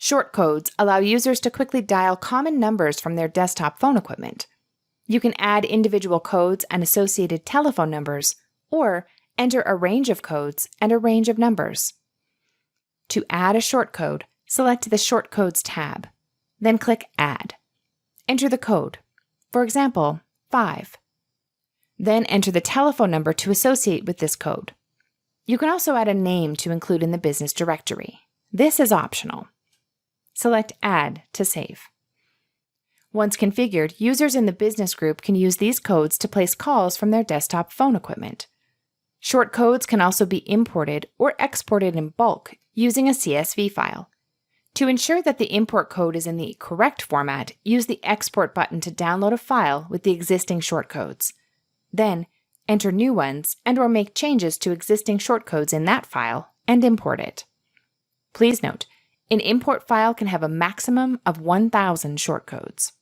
Shortcodes allow users to quickly dial common numbers from their desktop phone equipment. You can add individual codes and associated telephone numbers, or enter a range of codes and a range of numbers. To add a shortcode, select the Shortcodes tab, then click Add. Enter the code, for example, 5. Then enter the telephone number to associate with this code. You can also add a name to include in the business directory. This is optional. Select Add to save. Once configured, users in the business group can use these codes to place calls from their desktop phone equipment. Shortcodes can also be imported or exported in bulk using a CSV file. To ensure that the import code is in the correct format, use the Export button to download a file with the existing shortcodes. Then, enter new ones and/or make changes to existing shortcodes in that file and import it. Please note, an import file can have a maximum of 1,000 shortcodes.